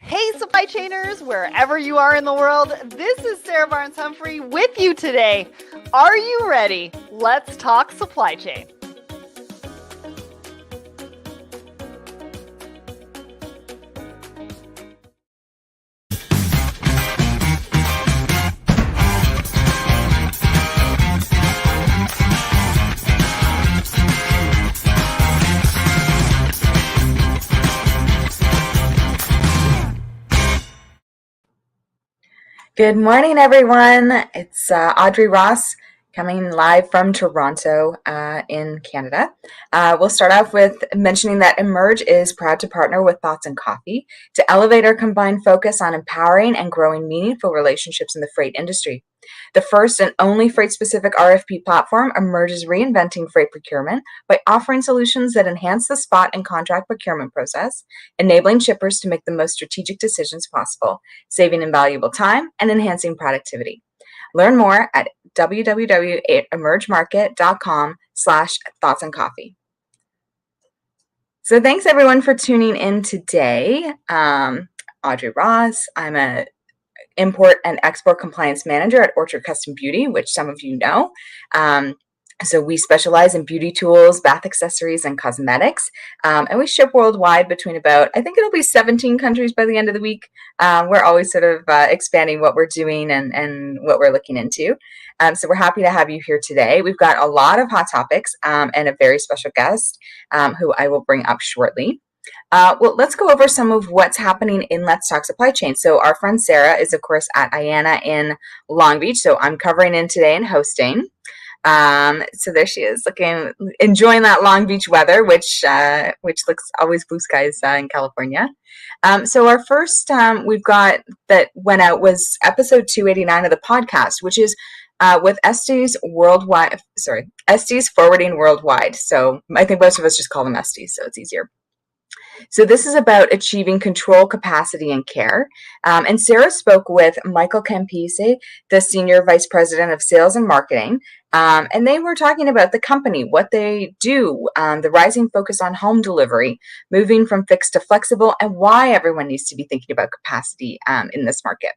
Hey, supply chainers, wherever you are in the world, this is Sarah Barnes Humphrey with you today. Are you ready? Let's talk supply chain. Good morning, everyone. It's Audrey Ross coming live from Toronto in Canada. We'll start off with mentioning that Emerge is proud to partner with Thoughts and Coffee to elevate our combined focus on empowering and growing meaningful relationships in the freight industry. The first and only freight-specific RFP platform, Emerge is reinventing freight procurement by offering solutions that enhance the spot and contract procurement process, enabling shippers to make the most strategic decisions possible, saving invaluable time and enhancing productivity. Learn more at www.emergemarket.com/thoughtsandcoffee. So thanks everyone for tuning in today. Audrey Ross, I'm a import and export compliance manager at Orchard Custom Beauty, which some of you know. So we specialize in beauty tools, bath accessories, and cosmetics. And we ship worldwide between about, I think it'll be 17 countries by the end of the week. We're always sort of expanding what we're doing and what we're looking into. So we're happy to have you here today. We've got a lot of hot topics and a very special guest who I will bring up shortly. Well, let's go over some of what's happening in Let's Talk Supply Chain. So our friend Sarah is, of course, at IANA in Long Beach. So I'm covering in today and hosting. So there she is, enjoying that Long Beach weather, which looks always blue skies in California. So our first we've got that went out was episode 289 of the podcast, which is with Estes Forwarding Worldwide. So I think most of us just call them Estes, so it's easier. So this is about achieving control, capacity, and care. And Sarah spoke with Michael Campese, the Senior Vice President of Sales and Marketing. And they were talking about the company, what they do, the rising focus on home delivery, moving from fixed to flexible, and why everyone needs to be thinking about capacity in this market.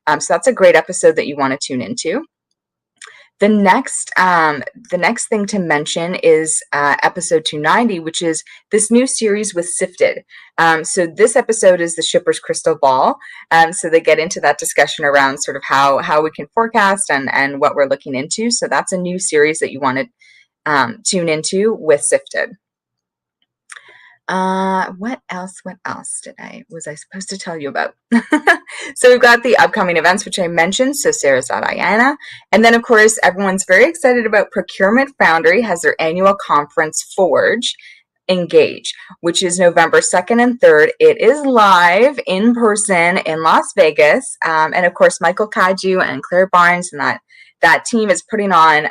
So that's a great episode that you want to tune into. The next thing to mention is episode 290, which is this new series with Sifted. So this episode is the shipper's crystal ball. So they get into that discussion around sort of how we can forecast and what we're looking into. So that's a new series that you want to tune into with Sifted. What else was I supposed to tell you about? So we've got the upcoming events, which I mentioned. So Sarah's at IANA. And then, of course, everyone's very excited about Procurement Foundry has their annual conference, Forge, Engage, which is November 2nd and 3rd. It is live in person in Las Vegas. And, of course, Michael Kaju and Claire Barnes and that team is putting on,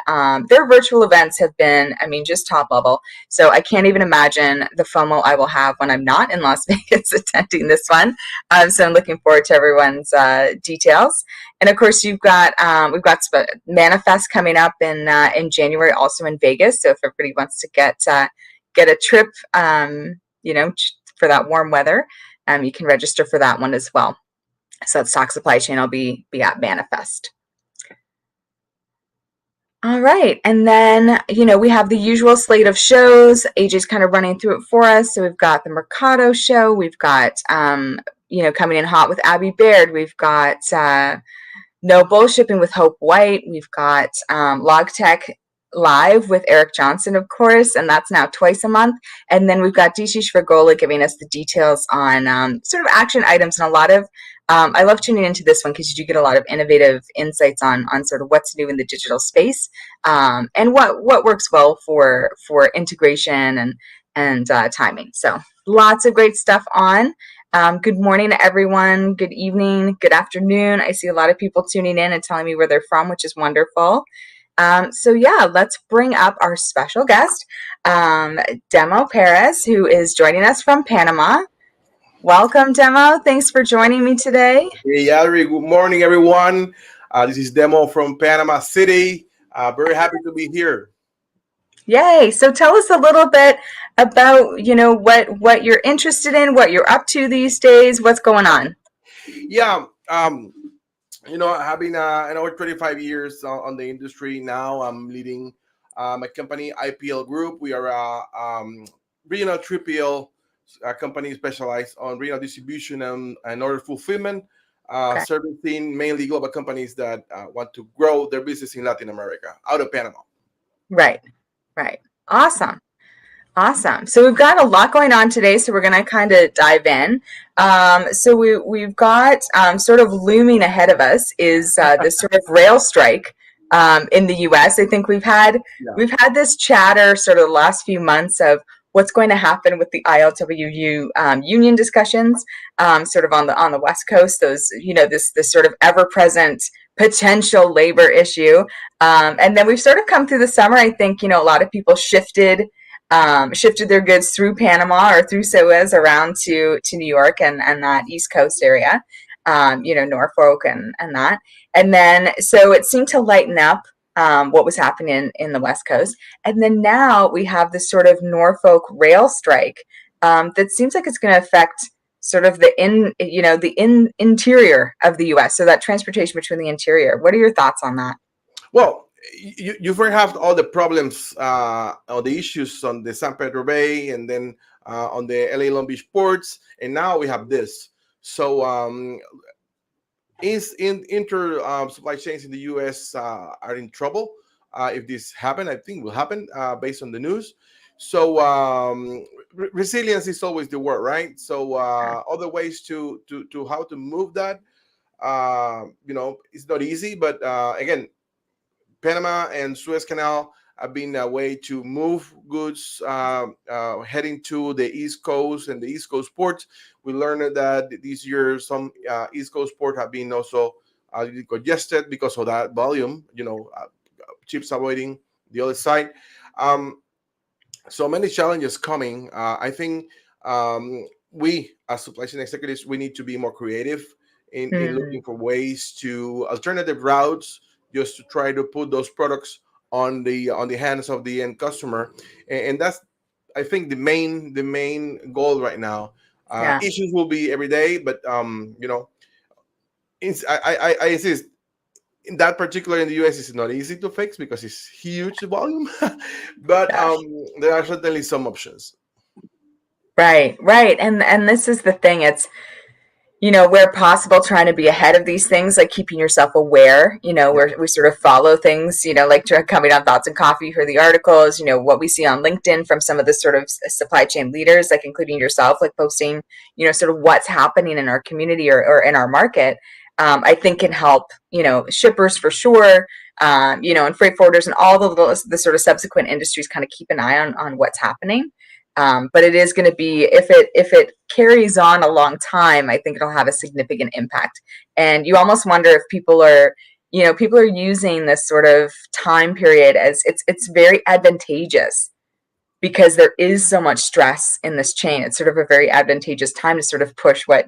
their virtual events have been, just top level. So I can't even imagine the FOMO I will have when I'm not in Las Vegas attending this one. So I'm looking forward to everyone's details. And of course, we've got Manifest coming up in January, also in Vegas. So if everybody wants to get a trip, for that warm weather, you can register for that one as well. So Let's Talk Supply Chain. I'll be at Manifest. All right. And then, we have the usual slate of shows. AJ's kind of running through it for us. So we've got the Mercado show. We've got, coming in hot with Abby Baird. We've got No Bullshipping with Hope White. We've got LogTech Live with Eric Johnson, of course, and that's now twice a month. And then we've got Dishi Shvergola giving us the details on sort of action items and a lot of I love tuning into this one because you do get a lot of innovative insights on sort of what's new in the digital space and what works well for integration and timing. So lots of great stuff on. Good morning to everyone. Good evening. Good afternoon. I see a lot of people tuning in and telling me where they're from, which is wonderful. So yeah, let's bring up our special guest, Demo Perez, who is joining us from Panama. Welcome, Demo. Thanks for joining me today. Hey, Audrey. Good morning, everyone. This is Demo from Panama City. Very happy to be here. Yay. So tell us a little bit about, what you're interested in, what you're up to these days, what's going on. Yeah, having over 25 years on the industry now, I'm leading a company, IPL Group. We are a regional 3PL company specialized on regional distribution and order fulfillment, Okay. servicing mainly global companies that want to grow their business in Latin America out of Panama. Right. Right. Awesome. Awesome. So we've got a lot going on today, so we're going to kind of dive in. So we've got sort of looming ahead of us is this sort of rail strike in the U.S. I think we've had this chatter sort of the last few months of what's going to happen with the ILWU union discussions, sort of on the West Coast. Those this sort of ever present potential labor issue, and then we've sort of come through the summer. I think a lot of people shifted their goods through Panama or through Suez around to New York and that East Coast area, Norfolk and that. And then, so it seemed to lighten up what was happening in the West Coast. And then now we have this sort of Norfolk rail strike that seems like it's going to affect sort of the interior of the U.S. So that transportation between the interior. What are your thoughts on that? Well, you first have all the problems or the issues on the San Pedro Bay and then on the LA Long Beach ports, and now we have this. So supply chains in the U.S. Are in trouble if this happen. I think will happen based on the news. So resilience is always the word, right? So other ways to how to move that, it's not easy, but again, Panama and Suez Canal have been a way to move goods heading to the East Coast and the East Coast ports. We learned that this year some East Coast ports have been also congested because of that volume, ships avoiding the other side. So many challenges coming. I think we, as supply chain executives, we need to be more creative in looking for ways to alternative routes, just to try to put those products on the hands of the end customer, and that's, I think, the main goal right now. Issues will be every day, but I insist. In that particular in the US, it's not easy to fix because it's huge volume, but there are certainly some options. Right, and this is the thing. It's where possible, trying to be ahead of these things, like keeping yourself aware, where we sort of follow things, like coming on Thoughts and Coffee for the articles, what we see on LinkedIn from some of the sort of supply chain leaders, like including yourself, like posting, sort of what's happening in our community or in our market, I think can help, shippers for sure, and freight forwarders and all the sort of subsequent industries kind of keep an eye on what's happening. But it is going to be, if it carries on a long time, I think it'll have a significant impact. And you almost wonder if people are using this sort of time period as it's very advantageous, because there is so much stress in this chain. It's sort of a very advantageous time to sort of push what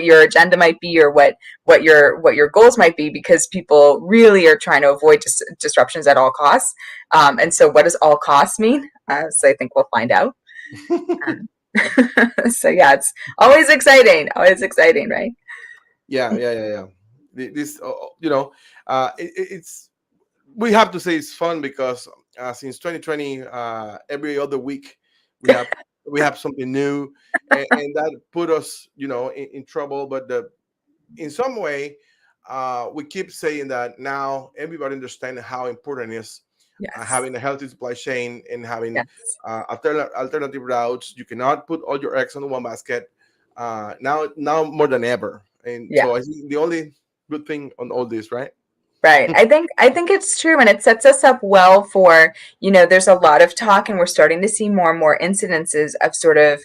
your agenda might be, or what your goals might be, because people really are trying to avoid disruptions at all costs. And so what does all costs mean? So I think we'll find out. So yeah, it's always exciting, right? Yeah. This, it's, we have to say it's fun because since 2020, every other week we have something new, and that put us, in trouble. But in some way, we keep saying that now everybody understands how important it is. Having a healthy supply chain and having alternative routes. You cannot put all your eggs in one basket now more than ever. And so I think the only good thing on all this, right? Right. I think it's true, and it sets us up well for, there's a lot of talk, and we're starting to see more and more incidences of sort of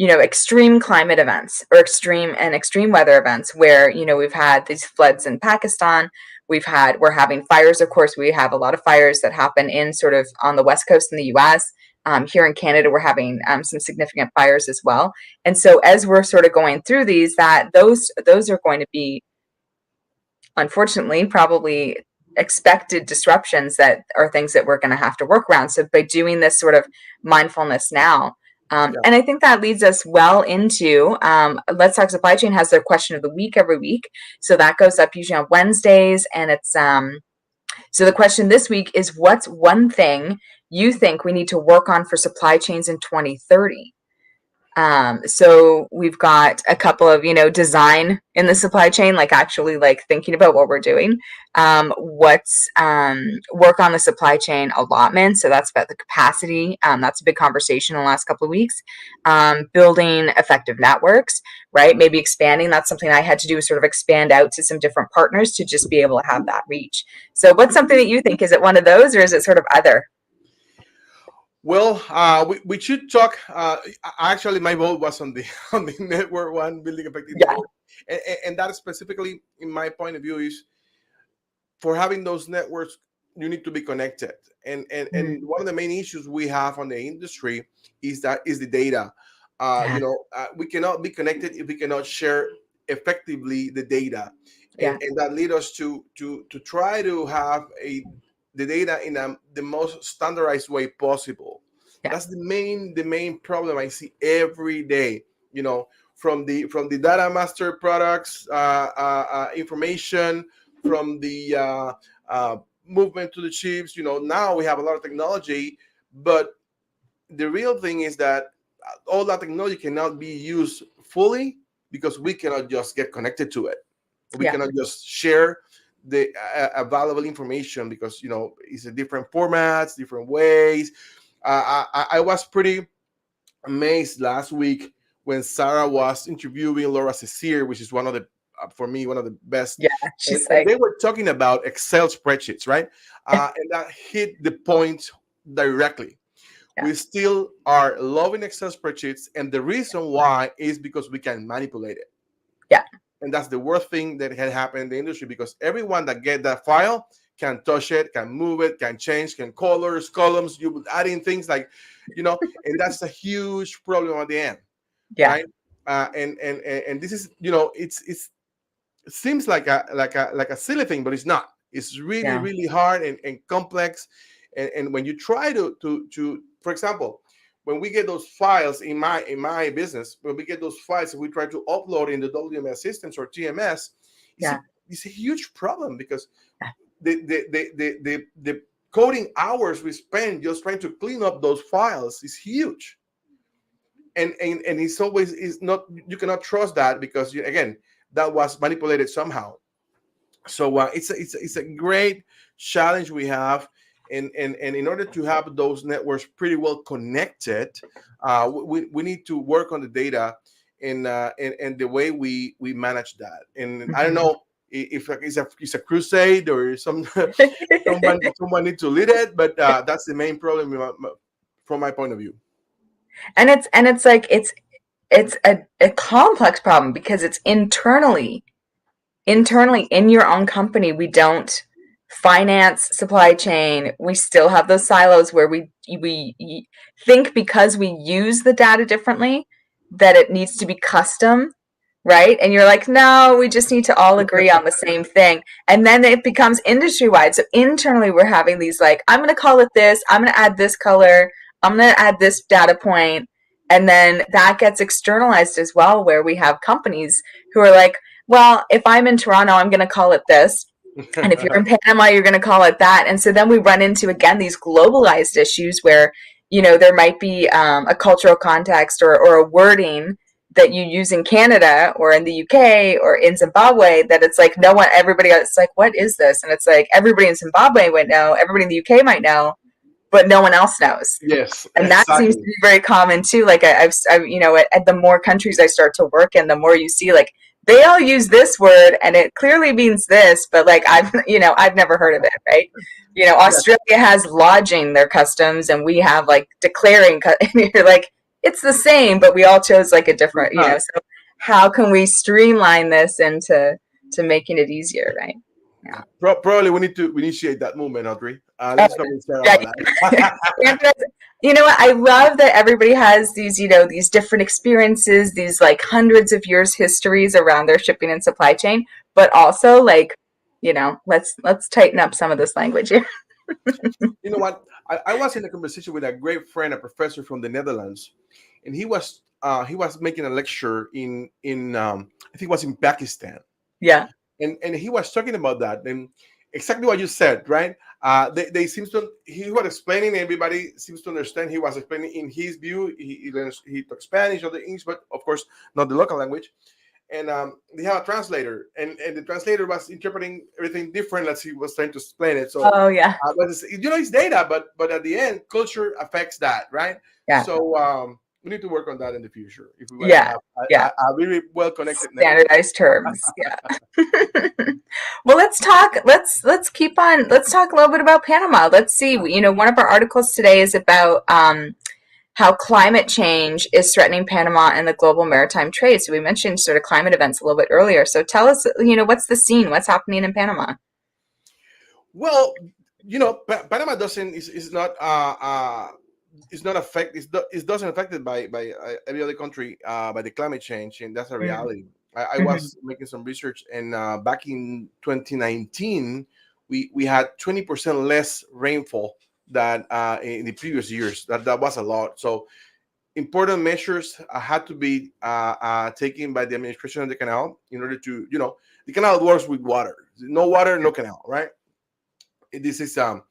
extreme climate events or extreme weather events, where we've had these floods in Pakistan. We're having fires. Of course, we have a lot of fires that happen in sort of on the West Coast in the U.S. Here in Canada, we're having some significant fires as well. And so as we're sort of going through these, those are going to be, unfortunately, probably expected disruptions that are things that we're going to have to work around. So by doing this sort of mindfulness now, and I think that leads us well into Let's Talk Supply Chain has their question of the week every week. So that goes up usually on Wednesdays. And it's so the question this week is, what's one thing you think we need to work on for supply chains in 2030? So we've got a couple of, design in the supply chain, like actually like thinking about what we're doing. What's work on the supply chain allotment. So that's about the capacity. That's a big conversation in the last couple of weeks. Building effective networks, right? Maybe expanding. That's something I had to do, is sort of expand out to some different partners to just be able to have that reach. So what's something that you think? Is it one of those, or is it sort of other? Well, we should talk. Actually, my vote was on the network one, building effective network, and that specifically, in my point of view, is for having those networks, you need to be connected. And one of the main issues we have on the industry is the data. We cannot be connected if we cannot share effectively the data, and that leads us to try to have the data in the most standardized way possible. That's the main problem I see every day. From the data master products information, from the movement to the chips. Now we have a lot of technology, but the real thing is that all that technology cannot be used fully because we cannot just get connected to it. We cannot just share the available information because it's a different formats, different ways. I was pretty amazed last week when Sarah was interviewing Laura Cecile, which is one of the best. And they were talking about Excel spreadsheets, right? And that hit the point directly. We still are loving Excel spreadsheets, and the reason why is because we can manipulate it. And that's the worst thing that had happened in the industry, because everyone that get that file can touch it, can move it, can change, can colors, columns, you would add in things like, and that's a huge problem at the end. Right? And this is, it seems like a silly thing, but it's not. It's really, really hard and complex. And when you try to, for example, when we get those files in my business, when we get those files, we try to upload in the WMS systems or TMS, it's a huge problem, because the coding hours we spend just trying to clean up those files is huge. And it's always is not, you cannot trust that, because again, that was manipulated somehow. So it's a great challenge we have. And in order to have those networks pretty well connected, we need to work on the data and the way we manage that. And I don't know if it's a crusade or someone need to lead it, but that's the main problem from my point of view. And it's like it's a complex problem, because it's internally in your own company. We don't finance supply chain. We still have those silos where we think, because we use the data differently, that it needs to be custom, right? And you're like, no, we just need to all agree on the same thing. And then it becomes industry wide. So internally we're having these, like, I'm going to call it this, I'm going to add this color, I'm going to add this data point. And then that gets externalized as well, where we have companies who are like, well, if I'm in Toronto, I'm going to call it this. And if you're in Panama, you're going to call it that. And so then we run into, again, these globalized issues where, there might be a cultural context or a wording that you use in Canada or in the UK or in Zimbabwe that it's like everybody else, it's like, what is this? And it's like, everybody in Zimbabwe might know, everybody in the UK might know, but no one else knows. Yes. And that seems to be very common too. Like I've at the more countries I start to work in, the more you see, like, they all use this word and it clearly means this, but like I've never heard of it, right? Australia has lodging, their customs, and we have like declaring, and you're like, it's the same, but we all chose like a different, so how can we streamline this into making it easier, right? Yeah. Probably we need to initiate that movement, Audrey. Let's talk about that. What? I love that everybody has these, these different experiences, these like hundreds of years histories around their shipping and supply chain, but also like let's tighten up some of this language here. You know what? I was in a conversation with a great friend, a professor from the Netherlands, and he was making a lecture in I think it was in Pakistan, Yeah. and he was talking about that and exactly what you said, right? They seems to he was explaining, everybody seems to understand. He was explaining in his view. He talks Spanish or the English, but of course not the local language. And they have a translator, and the translator was interpreting everything different as he was trying to explain it. So, Oh yeah. but it's data, but at the end, culture affects that, right? Yeah. So we need to work on that in the future if we want to Yeah. have Yeah. a really well connected network. Standardized terms. Yeah. Well, let's talk. Let's keep on. Let's talk a little bit about Panama. Let's see. One of our articles today is about how climate change is threatening Panama and the global maritime trade. So we mentioned sort of climate events a little bit earlier. So tell us, what's the scene? What's happening in Panama? Well, Panama doesn't is not affected. It doesn't affected by every other country by the climate change, and that's a Mm-hmm. reality. I was making some research, and back in 2019, we had 20% less rainfall than in the previous years. That was a lot. So important measures had to be taken by the administration of the canal in order to, the canal works with water. No water, no canal, right? This is and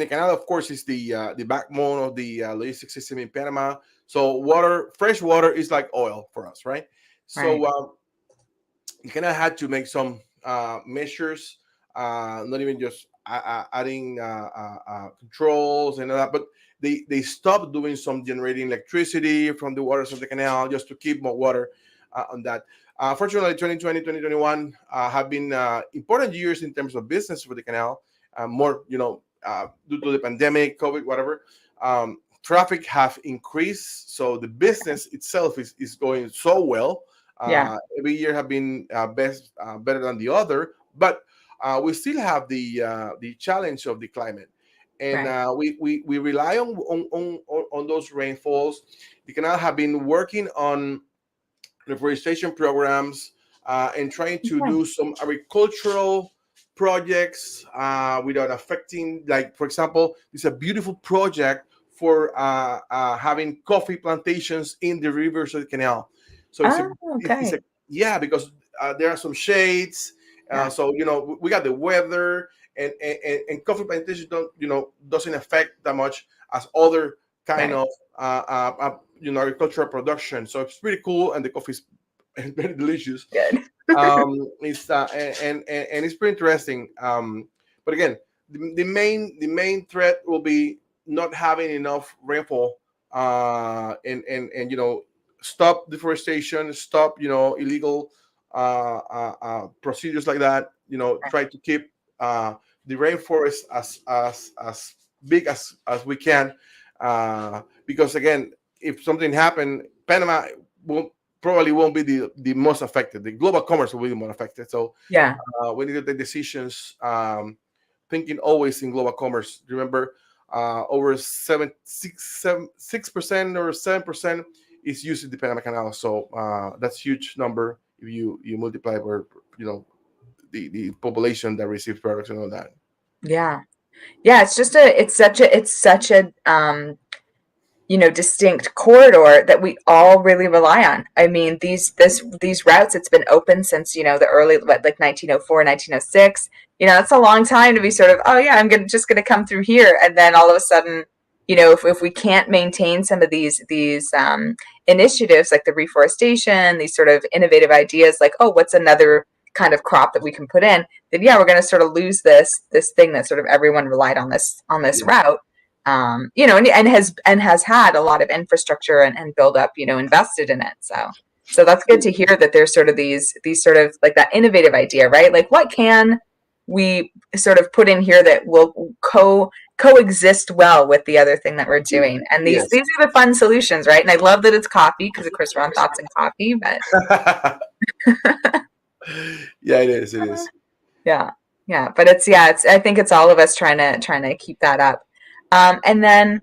the canal, of course, is the backbone of the logistics system in Panama. So fresh water is like oil for us, right? Right. So the canal had to make some measures, not even just adding controls and all that, but they stopped doing some generating electricity from the waters of the canal just to keep more water on that. Fortunately, 2020, 2021 have been important years in terms of business for the canal. More, due to the pandemic, COVID, whatever, traffic have increased. So the business itself is going so well. Yeah. Every year have been better than the other, but we still have the challenge of the climate, and Right. we rely on those rainfalls. The canal have been working on reforestation programs and trying to Okay. do some agricultural projects without affecting, like, for example, it's a beautiful project for having coffee plantations in the rivers of the canal. So Oh, it's a okay. yeah, because there are some shades. Yeah. So we got the weather, and coffee plantations don't doesn't affect that much as other kind Right. of agricultural production. So it's pretty cool, and the coffee is very delicious. Good. It's and it's pretty interesting. But again, the main threat will be not having enough rainfall, and stop deforestation, stop illegal procedures like that. Try to keep the rainforest as big as we can, because again, if something happened, Panama probably won't be the most affected. The global commerce will be the most affected. So Yeah. we need to take decisions, thinking always in global commerce. Remember, over 6% or 7% is used in the Panama Canal. So that's a huge number if you multiply by the population that receives products and all that. Yeah. Yeah. It's such a distinct corridor that we all really rely on. I mean, these routes, it's been open since, the early, like 1904, 1906. It's a long time to be sort of, oh yeah, just gonna come through here. And then all of a sudden, if we can't maintain some of these initiatives like the reforestation, these sort of innovative ideas like, oh, what's another kind of crop that we can put in, then yeah, we're gonna sort of lose this thing that sort of everyone relied on this Yeah. route. And has had a lot of infrastructure and build up, invested in it. So that's good to hear that there's sort of these sort of like that innovative idea, right? Like what can we sort of put in here that will coexist well with the other thing that we're doing? And these Yes. are the fun solutions, right? And I love that it's coffee because of course we're on thoughts and coffee, but Yeah, it is. It is. yeah, yeah. But it's I think it's all of us trying to keep that up. And then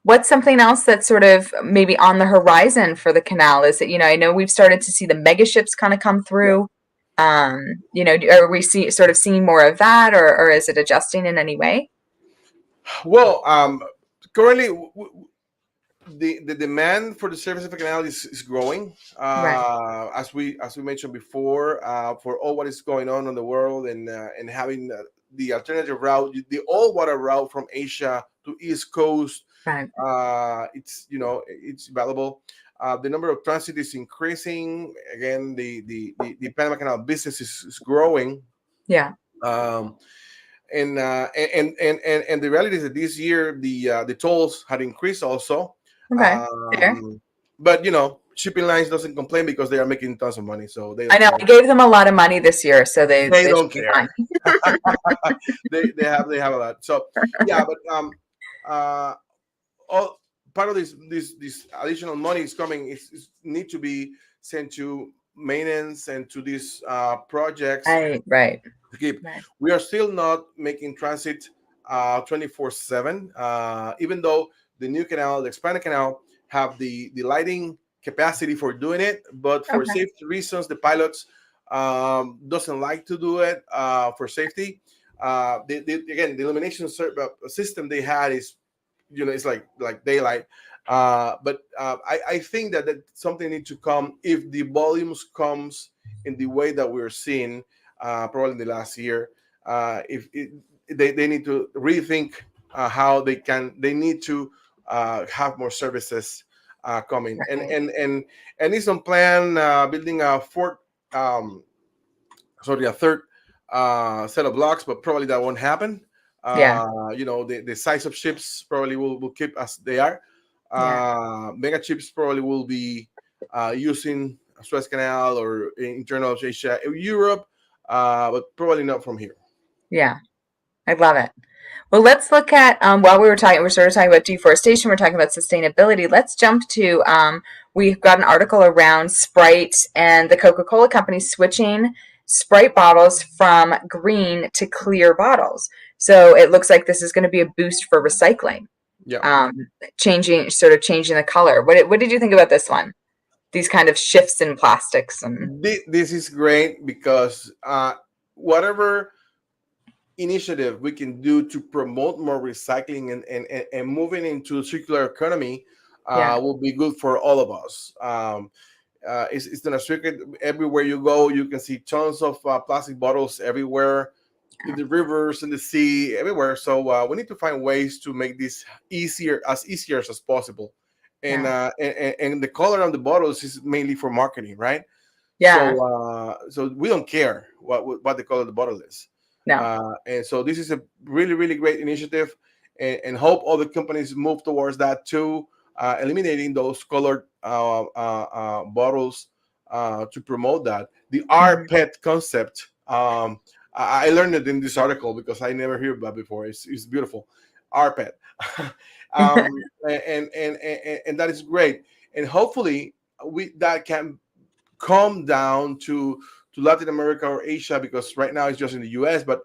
what's something else that's sort of maybe on the horizon for the canal? Is it, I know we've started to see the mega ships kind of come through. Are we sort of seeing more of that, or is it adjusting in any way? Well, currently, the demand for the service of a canal is growing, Right. as we mentioned before, for all what is going on in the world, and having the alternative route, the all water route from Asia to East Coast. Right. It's valuable. The number of transit is increasing. Again, the Panama Canal business is growing. Yeah. Um, and the reality is that this year the tolls had increased also. Okay. Fair. um, but shipping lines doesn't complain because they are making tons of money, so they I don't know. care. I gave them a lot of money this year, so They they should don't be care. fine. They have a lot. So yeah, but uh all part of this additional money is coming is need to be sent to maintenance and to these projects Right. Right. to keep. Right. We are still not making transit 24/7, even though the new canal, the expanded canal, have the lighting capacity for doing it, but for Okay. safety reasons, the pilots doesn't like to do it for safety. Again, the illumination system they had is, it's like daylight. I think that something needs to come if the volumes comes in the way that we're seeing, probably in the last year. If they need to rethink how they need to have more services coming, Right. and it's on plan, building a fourth, um, sorry, a third set of blocks, but probably that won't happen. Yeah. The size of ships probably will keep as they are. Yeah. Mega chips probably will be using Suez Canal or internal Asia, Europe, but probably not from here. Yeah. I love it. Well, let's look at while we're sort of talking about deforestation, we're talking about sustainability. Let's jump to we've got an article around Sprite and the Coca-Cola company switching Sprite bottles from green to clear bottles. So it looks like this is going to be a boost for recycling, Yeah. changing the color. What did you think about this one? These kind of shifts in plastics and This is great because whatever initiative we can do to promote more recycling and moving into circular economy yeah, will be good for all of us. It's not a secret. Everywhere you go, you can see tons of plastic bottles everywhere, in the rivers, in the sea, everywhere. So we need to find ways to make this easier as possible. And, yeah, and the color on the bottles is mainly for marketing, right? yeah, So we don't care what the color of the bottle is. no, And so this is a really, really great initiative, and hope other companies move towards that too, eliminating those colored bottles to promote that. The mhm, R-PET concept, I learned it in this article because I never heard about it before. It's beautiful. R-PET. And that is great. And hopefully we that can come down to Latin America or Asia, because right now it's just in the US. But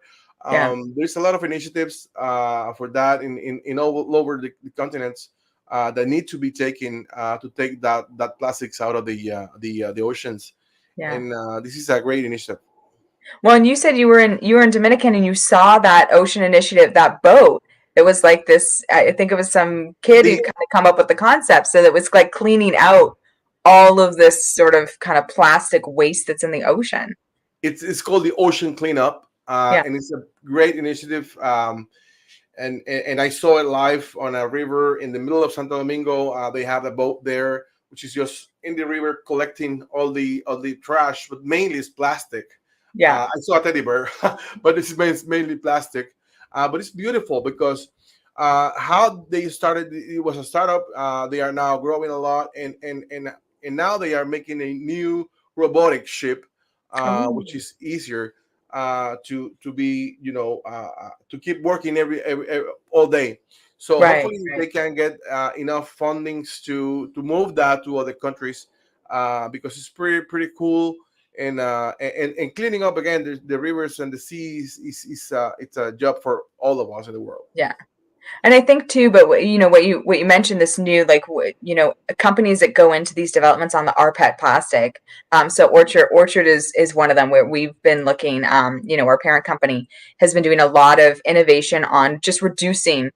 yeah. there's a lot of initiatives for that in all over the continents that need to be taken to take that plastics out of the oceans. Yeah. And this is a great initiative. Well, and you said you were in Dominican and you saw that ocean initiative, that boat. It was like this, I think it was some kid who The kind of come up with the concept. So it was like cleaning out all of this sort of kind of plastic waste that's in the ocean. it's called the Ocean Cleanup, Yeah. and it's a great initiative. And I saw it live on a river in the middle of Santo Domingo. They have a boat there, which is just in the river collecting all the trash, but mainly it's plastic. Yeah. I saw a teddy bear, but it's mainly plastic. But it's beautiful because how they started, it was a startup. They are now growing a lot, and now they are making a new robotic ship, Oh, which is easier to be, to keep working every all day. So right, hopefully right. they can get enough fundings to move that to other countries, because it's pretty cool. And cleaning up again the rivers and the seas is it's a job for all of us in the world. Yeah. And I think too, but what you mentioned, this new, like, companies that go into these developments on the rPET plastic. So Orchard is one of them where we've been looking. Our parent company has been doing a lot of innovation on just reducing,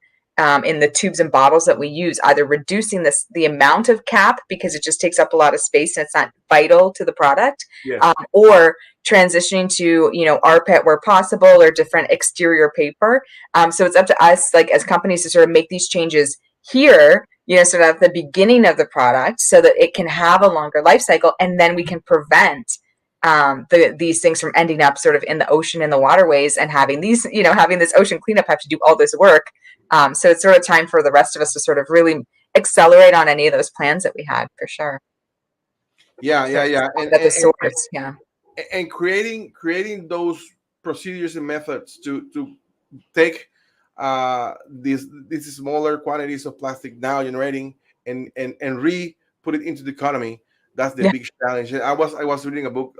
in the tubes and bottles that we use, either reducing the amount of cap because it just takes up a lot of space and it's not vital to the product, Yes. or transitioning to rPET where possible, or different exterior paper. So it's up to us, like, as companies, to sort of make these changes here, sort of at the beginning of the product, so that it can have a longer life cycle, and then we can prevent these things from ending up sort of in the ocean, in the waterways, and having this ocean cleanup have to do all this work. So it's sort of time for the rest of us to sort of really accelerate on any of those plans that we had, for sure. Yeah, So yeah. at the source, yeah. And creating those procedures and methods to take these smaller quantities of plastic now generating and put it into the economy. That's the Yeah. big challenge. And I was reading a book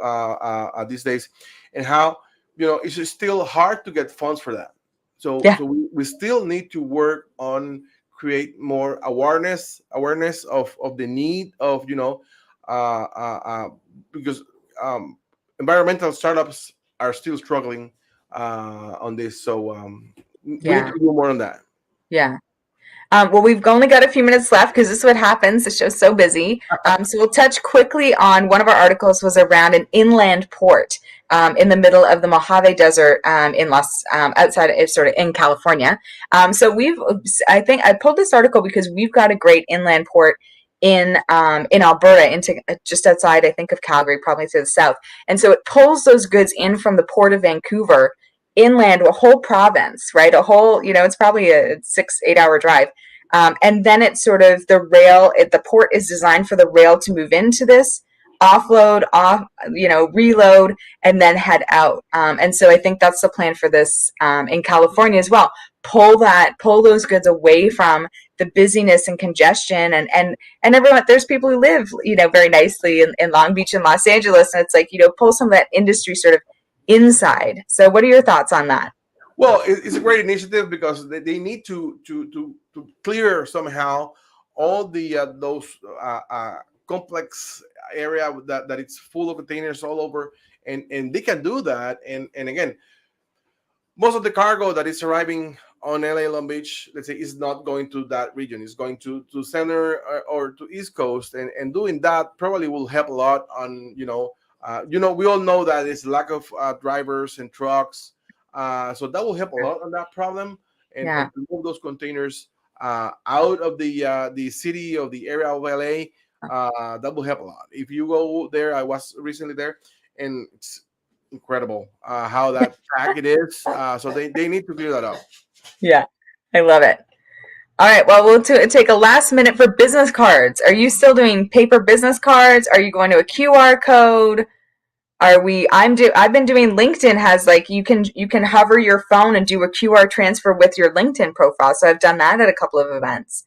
these days, and how it's still hard to get funds for that. So Yeah. we still need to work on create more awareness of the need of because environmental startups are still struggling on this. So we need Yeah. to do more on that. Yeah. Well, we've only got a few minutes left because this is what happens. The show's so busy. So we'll touch quickly on one of our articles was around an inland port in the middle of the Mojave Desert outside of sort of in California. So I think I pulled this article because we've got a great inland port in Alberta, into just outside, I think, of Calgary, probably to the south. And so it pulls those goods in from the port of Vancouver inland, a whole province, right? A whole, it's probably a 6-8 hour drive. And then it's sort of the port is designed for the rail to move into this, offload, reload, and then head out. And so I think that's the plan for this in California as well. Pull those goods away from the busyness and congestion, and everyone. There's people who live, very nicely in Long Beach and Los Angeles, and it's like, pull some of that industry sort of inside. So what are your thoughts on that? Well, it's a great initiative because they need to clear somehow all the those complex area that it's full of containers all over, and they can do that. And again, most of the cargo that is arriving on LA Long Beach, let's say, is not going to that region. It's going to center or to East Coast, and doing that probably will help a lot on we all know that there's lack of drivers and trucks, so that will help a lot on that problem, and to move those containers out of the city, of the area of LA. That will help a lot. If you go there, I was recently there, and it's incredible how that packed is. So they need to clear that up. Yeah, I love it. All right, well, we'll take a last minute for business cards. Are you still doing paper business cards? Are you going to a QR code? I've been doing, LinkedIn has, like, you can hover your phone and do a QR transfer with your LinkedIn profile. So I've done that at a couple of events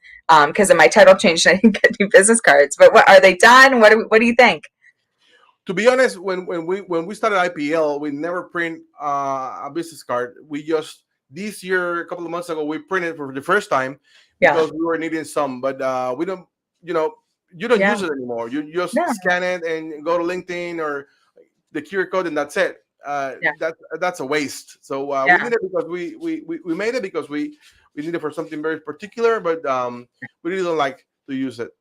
because of my title change, and I didn't get new business cards. But what are they done? What do you think? To be honest, when we started IPL, we never print a business card. We just, this year, a couple of months ago, we printed for the first time because we were needing some. But we don't, you don't use it anymore. You just scan it and go to LinkedIn or the QR code, and that's it. That's a waste. So we did it because we made it because we need it for something very particular, but we really don't like to use it.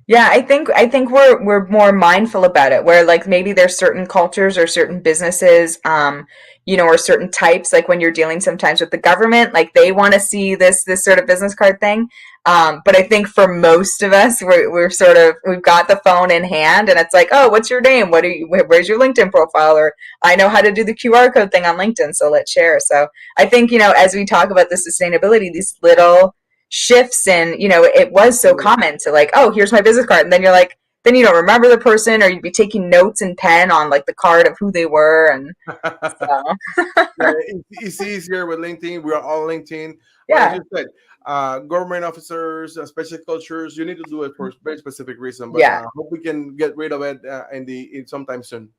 Yeah, I think we're more mindful about it, where, like, maybe there's certain cultures or certain businesses, or certain types, like when you're dealing sometimes with the government, like they want to see this sort of business card thing. But I think for most of us, we've got the phone in hand, and it's like, oh, what's your name? Where's your LinkedIn profile? Or I know how to do the QR code thing on LinkedIn, so let's share. So I think, as we talk about the sustainability, these little shifts, and it was so common to, like, oh, here's my business card, and then you're like, then you don't remember the person, or you'd be taking notes in pen on, like, the card of who they were, and so. It's easier with LinkedIn. We are all LinkedIn. But Yeah. as you said, government officers, special cultures, you need to do it for a very specific reason. But I hope we can get rid of it in sometime soon.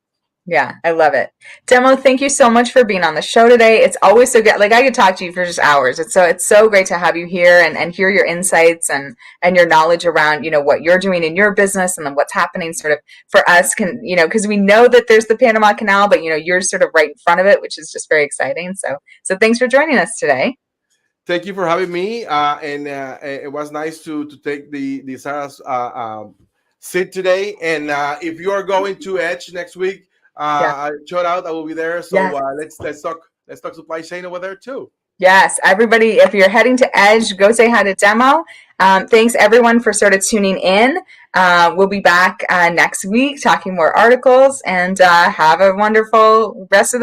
Yeah, I love it. Demo, thank you so much for being on the show today. It's always so good. Like, I could talk to you for just hours. It's so great to have you here and hear your insights and your knowledge around, what you're doing in your business and then what's happening sort of for us because we know that there's the Panama Canal, but you're sort of right in front of it, which is just very exciting. So thanks for joining us today. Thank you for having me. And it was nice to take the Sarah's sit today. And if you are going to Edge next week, shout out. I will be there. So let's talk supply chain over there too. Yes, everybody, if you're heading to Edge, go say hi to Demo. Thanks everyone for sort of tuning in. We'll be back next week talking more articles, and have a wonderful rest of the day.